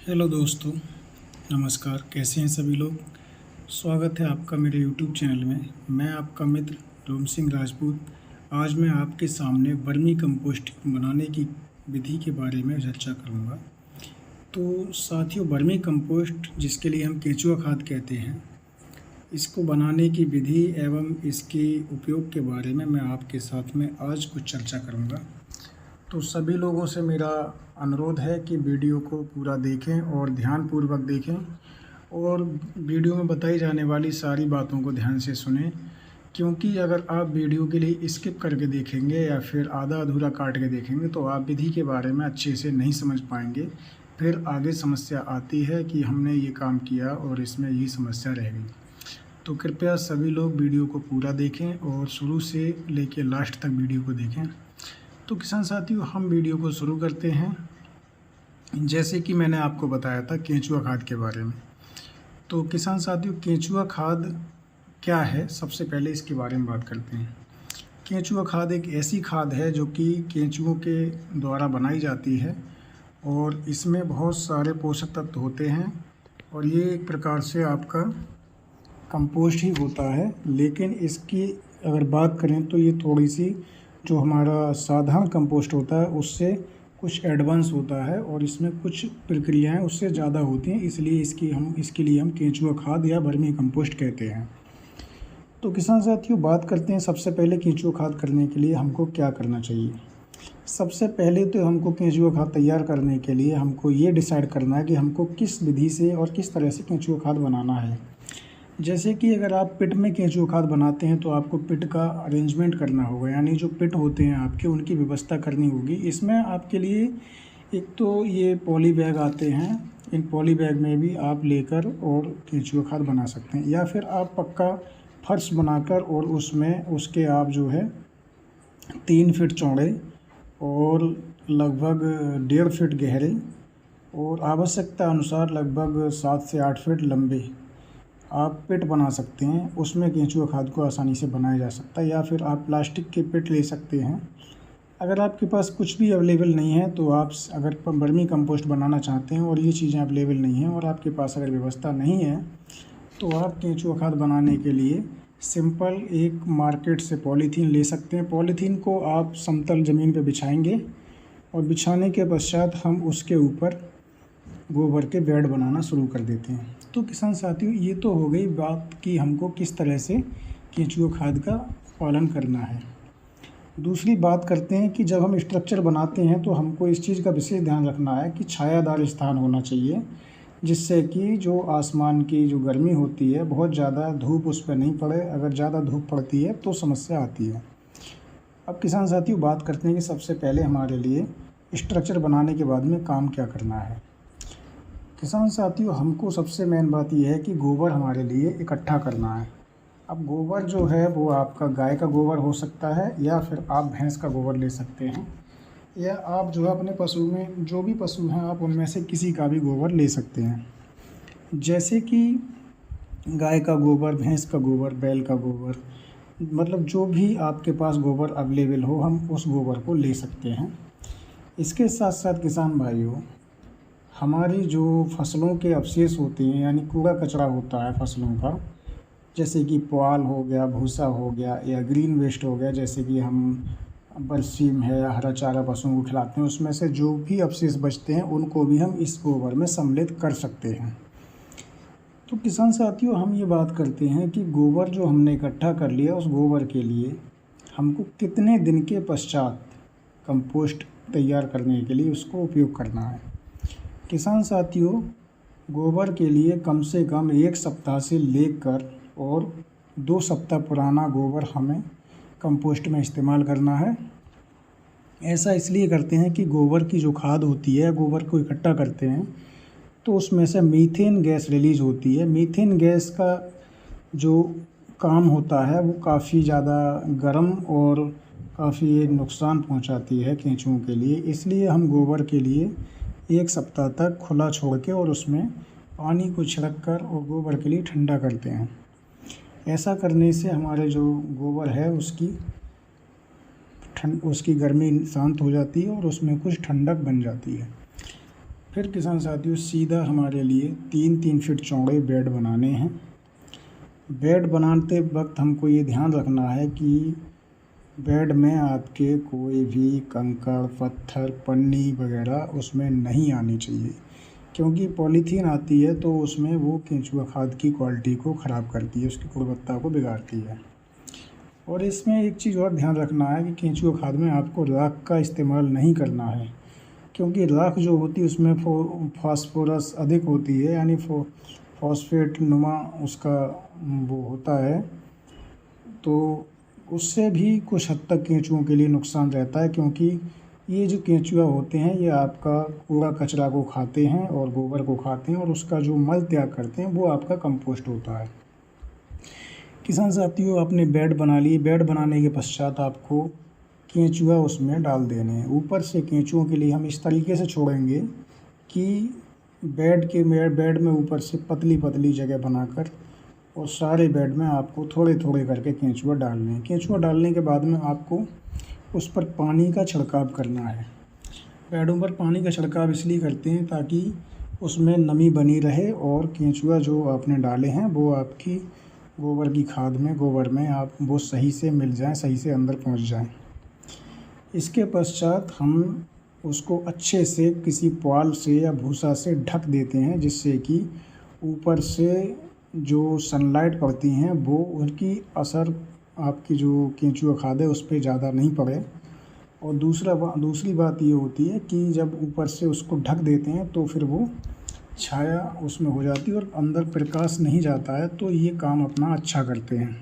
Hello दोस्तों, नमस्कार। कैसे हैं सभी लोग। स्वागत है आपका मेरे यूट्यूब चैनल में। मैं आपका मित्र रोम सिंह राजपूत। आज मैं आपके सामने वर्मी कंपोस्ट बनाने की विधि के बारे में चर्चा करूंगा। तो साथियों, वर्मी कंपोस्ट जिसके लिए हम केंचुआ खाद कहते हैं, इसको बनाने की विधि एवं इसके उपयोग के बारे में मैं आपके साथ में आज कुछ चर्चा करूंगा। तो सभी लोगों से मेरा अनुरोध है कि वीडियो को पूरा देखें और ध्यानपूर्वक देखें और वीडियो में बताई जाने वाली सारी बातों को ध्यान से सुनें, क्योंकि अगर आप वीडियो के लिए स्किप करके देखेंगे या फिर आधा अधूरा काट के देखेंगे तो आप विधि के बारे में अच्छे से नहीं समझ पाएंगे। फिर आगे समस्या आती है कि हमने ये काम किया और इसमें ये समस्या रह गई। तो कृपया सभी लोग वीडियो को पूरा देखें और शुरू से लेकर लास्ट तक वीडियो को देखें। तो किसान साथियों, हम वीडियो को शुरू करते हैं। जैसे कि मैंने आपको बताया था केंचुआ खाद के बारे में। तो किसान साथियों, केंचुआ खाद क्या है, सबसे पहले इसके बारे में बात करते हैं। केंचुआ खाद एक ऐसी खाद है जो कि केंचुओं के द्वारा बनाई जाती है और इसमें बहुत सारे पोषक तत्व होते हैं और ये एक प्रकार से आपका कंपोस्ट ही होता है। लेकिन इसकी अगर बात करें तो ये थोड़ी सी जो हमारा साधारण कंपोस्ट होता है उससे कुछ एडवांस होता है और इसमें कुछ प्रक्रियाएं उससे ज़्यादा होती हैं, इसलिए इसके लिए हम केंचुआ खाद या वर्मी कंपोस्ट कहते हैं। तो किसान साथियों, बात करते हैं सबसे पहले केंचुआ खाद करने के लिए हमको क्या करना चाहिए। सबसे पहले तो हमको केंचुआ खाद तैयार करने के लिए हमको ये डिसाइड करना है कि हमको किस विधि से और किस तरह से केंचुआ खाद बनाना है। जैसे कि अगर आप पिट में केंचुआ खाद बनाते हैं तो आपको पिट का अरेंजमेंट करना होगा, यानी जो पिट होते हैं आपके उनकी व्यवस्था करनी होगी। इसमें आपके लिए एक तो ये पॉली बैग आते हैं, इन पॉली बैग में भी आप लेकर और केंचुआ खाद बना सकते हैं, या फिर आप पक्का फर्श बनाकर और उसमें उसके आप जो है 3 फीट चौड़े और लगभग 1.5 फीट गहरे और आवश्यकता अनुसार लगभग 7 से 8 फीट लंबे आप पिट बना सकते हैं। उसमें केंचुआ खाद को आसानी से बनाया जा सकता है, या फिर आप प्लास्टिक के पिट ले सकते हैं। अगर आपके पास कुछ भी अवेलेबल नहीं है तो आप अगर वर्मी कंपोस्ट बनाना चाहते हैं और ये चीज़ें अवेलेबल नहीं हैं और आपके पास अगर व्यवस्था नहीं है तो आप केंचुआ खाद बनाने के लिए सिंपल एक मार्केट से पॉलीथीन ले सकते हैं। पॉलीथीन को आप समतल ज़मीन पर बिछाएंगे और बिछाने के पश्चात हम उसके ऊपर गोबर के बेड बनाना शुरू कर देते हैं। तो किसान साथियों, ये तो हो गई बात कि हमको किस तरह से केंचुआ खाद का पालन करना है। दूसरी बात करते हैं कि जब हम स्ट्रक्चर बनाते हैं तो हमको इस चीज़ का विशेष ध्यान रखना है कि छायादार स्थान होना चाहिए, जिससे कि जो आसमान की जो गर्मी होती है बहुत ज़्यादा धूप उस पर नहीं पड़े। अगर ज़्यादा धूप पड़ती है तो समस्या आती है। अब किसान साथियों, बात करते हैं कि सबसे पहले हमारे लिए स्ट्रक्चर बनाने के बाद में काम क्या करना है। किसान साथियों, हमको सबसे मेन बात यह है कि गोबर हमारे लिए इकट्ठा करना है। अब गोबर जो है वो आपका गाय का गोबर हो सकता है, या फिर आप भैंस का गोबर ले सकते हैं, या आप जो है अपने पशु में जो भी पशु हैं आप उनमें से किसी का भी गोबर ले सकते हैं। जैसे कि गाय का गोबर, भैंस का गोबर, बैल का गोबर, मतलब जो भी आपके पास गोबर अवेलेबल हो हम उस गोबर को ले सकते हैं। इसके साथ साथ किसान भाइयों, हमारी जो फसलों के अवशेष होते हैं, यानी कूड़ा कचरा होता है फसलों का, जैसे कि पुआल हो गया, भूसा हो गया, या ग्रीन वेस्ट हो गया, जैसे कि हम बरसीम है या हरा चारा पशुओं को खिलाते हैं, उसमें से जो भी अवशेष बचते हैं उनको भी हम इस गोबर में सम्मिलित कर सकते हैं। तो किसान साथियों, हम ये बात करते हैं कि गोबर जो हमने इकट्ठा कर लिया, उस गोबर के लिए हमको कितने दिन के पश्चात कंपोस्ट तैयार करने के लिए उसको उपयोग करना है। किसान साथियों, गोबर के लिए कम से कम 1 सप्ताह से लेकर और 2 सप्ताह पुराना गोबर हमें कंपोस्ट में इस्तेमाल करना है। ऐसा इसलिए करते हैं कि गोबर की जो खाद होती है, गोबर को इकट्ठा करते हैं तो उसमें से मीथेन गैस रिलीज़ होती है। मीथेन गैस का जो काम होता है वो काफ़ी ज़्यादा गर्म और काफ़ी नुकसान पहुंचाती है केंचुओं के लिए। इसलिए हम गोबर के लिए 1 सप्ताह तक खुला छोड़ के और उसमें पानी को छिड़क कर और गोबर के लिए ठंडा करते हैं। ऐसा करने से हमारे जो गोबर है उसकी गर्मी शांत हो जाती है और उसमें कुछ ठंडक बन जाती है। फिर किसान साथियों सीधा हमारे लिए 3-3 फीट चौड़े बेड बनाने हैं। बेड बनाते वक्त हमको ये ध्यान रखना है कि बेड में आपके कोई भी कंकड़, पत्थर, पन्नी वगैरह उसमें नहीं आनी चाहिए, क्योंकि पॉलीथीन आती है तो उसमें वो केंचुआ खाद की क्वालिटी को ख़राब करती है, उसकी गुणवत्ता को बिगाड़ती है। और इसमें एक चीज़ और ध्यान रखना है कि केंचुआ खाद में आपको राख का इस्तेमाल नहीं करना है, क्योंकि राख जो होती है उसमें फास्फोरस अधिक होती है, यानी फॉस्फेट नुमा उसका वो होता है, तो उससे भी कुछ हद तक केंचुओं के लिए नुकसान रहता है, क्योंकि ये जो केंचुआ होते हैं ये आपका कूड़ा कचरा को खाते हैं और गोबर को खाते हैं, और उसका जो मल त्याग करते हैं वो आपका कंपोस्ट होता है। किसान साथियों, आपने बेड बना लिए। बेड बनाने के पश्चात आपको केंचुआ उसमें डाल देने हैं। ऊपर से केंचुओं के लिए हम इस तरीके से छोड़ेंगे कि बेड में ऊपर से पतली पतली जगह बनाकर, और सारे बेड में आपको थोड़े थोड़े करके केंचुआ डालने हैं। केंचुआ डालने के बाद में आपको उस पर पानी का छिड़काव करना है। बेडों पर पानी का छिड़काव इसलिए करते हैं ताकि उसमें नमी बनी रहे और केंचुआ जो आपने डाले हैं वो आपकी गोबर की खाद में, गोबर में आप वो सही से मिल जाएं, सही से अंदर पहुंच जाएं। इसके पश्चात हम उसको अच्छे से किसी पुआल से या भूसा से ढक देते हैं, जिससे कि ऊपर से जो सनलाइट पड़ती हैं वो उनकी असर आपकी जो केंचुआ खाद है उस पर ज़्यादा नहीं पड़े। और दूसरी बात ये होती है कि जब ऊपर से उसको ढक देते हैं तो फिर वो छाया उसमें हो जाती है और अंदर प्रकाश नहीं जाता है, तो ये काम अपना अच्छा करते हैं।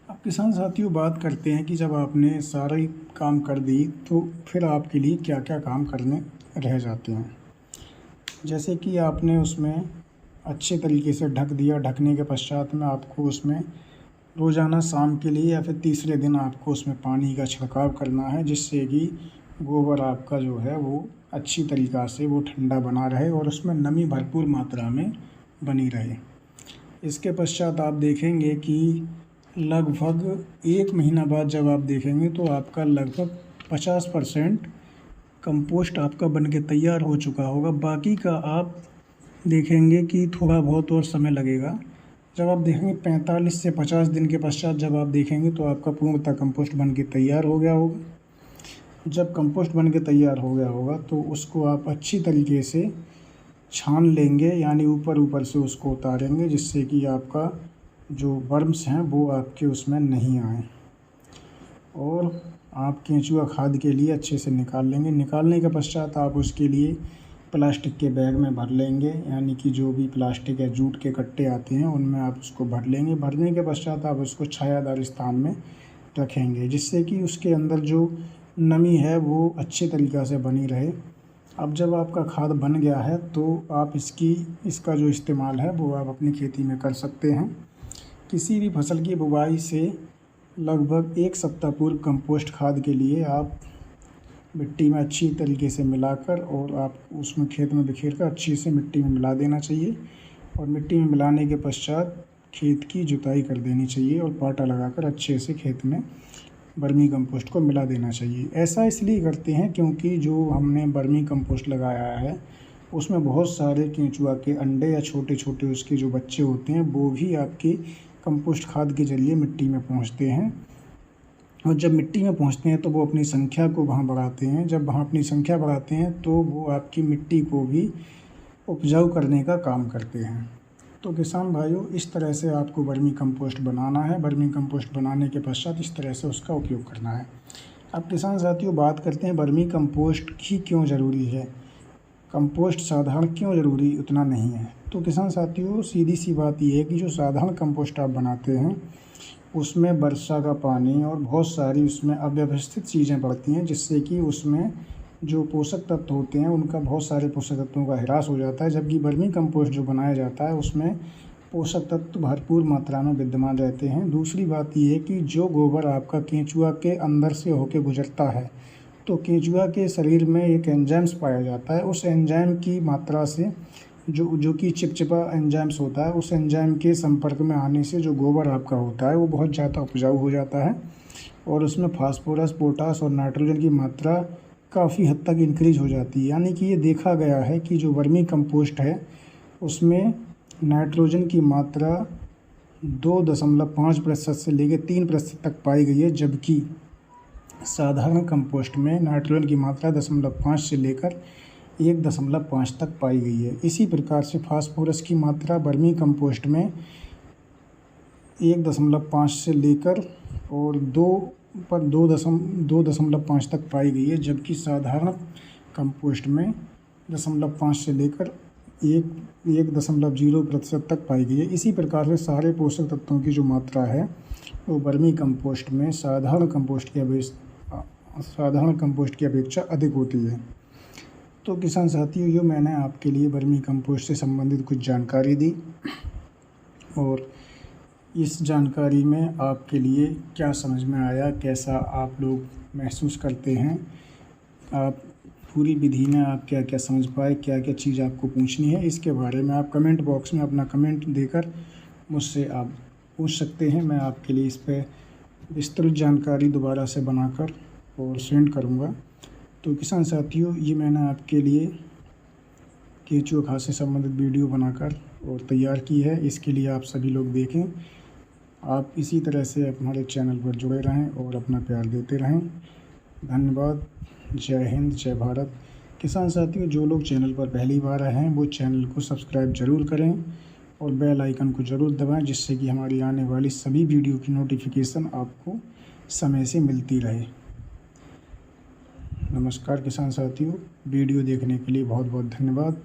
अब किसान साथियों बात करते हैं कि जब आपने सारे काम कर दी तो फिर आपके लिए क्या क्या काम करने रह जाते हैं। जैसे कि आपने उसमें अच्छे तरीके से ढक दिया। ढकने के पश्चात में आपको उसमें रोज़ाना शाम के लिए या फिर तीसरे दिन आपको उसमें पानी का छिड़काव करना है, जिससे कि गोबर आपका जो है वो अच्छी तरीक़ा से वो ठंडा बना रहे और उसमें नमी भरपूर मात्रा में बनी रहे। इसके पश्चात आप देखेंगे कि लगभग 1 महीना बाद जब आप देखेंगे तो आपका लगभग 50% कंपोस्ट आपका बन के तैयार हो चुका होगा। बाकी का आप देखेंगे कि थोड़ा बहुत और समय लगेगा। जब आप देखेंगे 45 से 50 दिन के पश्चात जब आप देखेंगे तो आपका पूर्णतः कंपोस्ट बन के तैयार हो गया होगा। जब कंपोस्ट बन के तैयार हो गया होगा तो उसको आप अच्छी तरीके से छान लेंगे, यानी ऊपर से उसको उतारेंगे, जिससे कि आपका जो वर्म्स हैं वो आपके उसमें नहीं आए, और आप केंचुआ खाद के लिए अच्छे से निकाल लेंगे। निकालने के पश्चात आप उसके लिए प्लास्टिक के बैग में भर लेंगे, यानी कि जो भी प्लास्टिक या जूट के कट्टे आते हैं उनमें आप उसको भर लेंगे। भरने के पश्चात आप उसको छायादार स्थान में रखेंगे, जिससे कि उसके अंदर जो नमी है वो अच्छे तरीक़ा से बनी रहे। अब जब आपका खाद बन गया है तो आप इसका जो इस्तेमाल है वो आप अपनी खेती में कर सकते हैं। किसी भी फसल की बुवाई से लगभग 1 सप्ताह पूर्व कंपोस्ट खाद के लिए आप मिट्टी में अच्छी तरीके से मिलाकर और आप उसमें खेत में बिखेर कर अच्छी से मिट्टी में मिला देना चाहिए, और मिट्टी में मिलाने के पश्चात खेत की जुताई कर देनी चाहिए और पाटा लगाकर अच्छे से खेत में वर्मी कंपोस्ट को मिला देना चाहिए। ऐसा इसलिए करते हैं क्योंकि जो हमने वर्मी कंपोस्ट लगाया है उसमें बहुत सारे केंचुआ के अंडे या छोटे छोटे उसके जो बच्चे होते हैं वो भी आपके कंपोस्ट खाद के ज़रिए मिट्टी में पहुंचते हैं, और जब मिट्टी में पहुंचते हैं तो वो अपनी संख्या को वहाँ बढ़ाते हैं। जब वहाँ अपनी संख्या बढ़ाते हैं तो वो आपकी मिट्टी को भी उपजाऊ करने का काम करते हैं। तो किसान भाइयों, इस तरह से आपको वर्मी कंपोस्ट बनाना है। वर्मी कंपोस्ट बनाने के पश्चात इस तरह से उसका उपयोग करना है। अब किसान साथियों बात करते हैं वर्मी कंपोस्ट ही क्यों ज़रूरी है, कंपोस्ट साधारण क्यों ज़रूरी उतना नहीं है। तो किसान साथियों सीधी सी बात ये है कि जो साधारण कंपोस्ट आप बनाते हैं उसमें वर्षा का पानी और बहुत सारी उसमें अव्यवस्थित चीज़ें पड़ती हैं, जिससे कि उसमें जो पोषक तत्व होते हैं उनका बहुत सारे पोषक तत्वों का ह्रास हो जाता है। जबकि वर्मी कंपोस्ट जो बनाया जाता है उसमें पोषक तत्व भरपूर मात्रा में विद्यमान रहते हैं। दूसरी बात ये है कि जो गोबर आपका केंचुआ के अंदर से होकर गुजरता है तो केंचुआ के शरीर में एक एंजाइम्स पाया जाता है। उस एंजाइम की मात्रा से जो कि चिपचिपा एंजाइम्स होता है, उस एंजाइम के संपर्क में आने से जो गोबर आपका होता है वो बहुत ज़्यादा उपजाऊ हो जाता है, और उसमें फास्फोरस, पोटास और नाइट्रोजन की मात्रा काफ़ी हद तक इंक्रीज हो जाती है। यानी कि ये देखा गया है कि जो वर्मी कंपोस्ट है उसमें नाइट्रोजन की मात्रा 2.5% से लेकर 3% तक पाई गई है, जबकि साधारण कंपोस्ट में नाइट्रोजन की मात्रा 0.5 से लेकर 1.5 तक पाई गई है। इसी प्रकार से फास्फोरस की मात्रा वर्मी कंपोस्ट में 1.5 से लेकर और 2.5 तक पाई गई है, जबकि साधारण कंपोस्ट में 0.5 से लेकर 1.0% तक पाई गई है। इसी प्रकार से सारे पोषक तत्वों की जो मात्रा है वो वर्मी कंपोस्ट में साधारण कंपोस्ट की अपेक्षा अधिक होती है। तो किसान साथियों, ये मैंने आपके लिए वर्मी कंपोस्ट से संबंधित कुछ जानकारी दी, और इस जानकारी में आपके लिए क्या समझ में आया, कैसा आप लोग महसूस करते हैं, आप पूरी विधि में आप क्या क्या समझ पाए, क्या क्या चीज़ आपको पूछनी है, इसके बारे में आप कमेंट बॉक्स में अपना कमेंट देकर मुझसे आप पूछ सकते हैं। मैं आपके लिए इस पर विस्तृत जानकारी दोबारा से बनाकर और सेंड करूँगा। तो किसान साथियों, ये मैंने आपके लिए केंचुआ खाद से संबंधित वीडियो बनाकर और तैयार की है। इसके लिए आप सभी लोग देखें। आप इसी तरह से हमारे चैनल पर जुड़े रहें और अपना प्यार देते रहें। धन्यवाद। जय हिंद, जय भारत। किसान साथियों, जो लोग चैनल पर पहली बार आए हैं वो चैनल को सब्सक्राइब ज़रूर करें और बेल आइकन को ज़रूर दबाएं, जिससे कि हमारी आने वाली सभी वीडियो की नोटिफिकेशन आपको समय से मिलती रहे। नमस्कार किसान साथियों, वीडियो देखने के लिए बहुत बहुत धन्यवाद।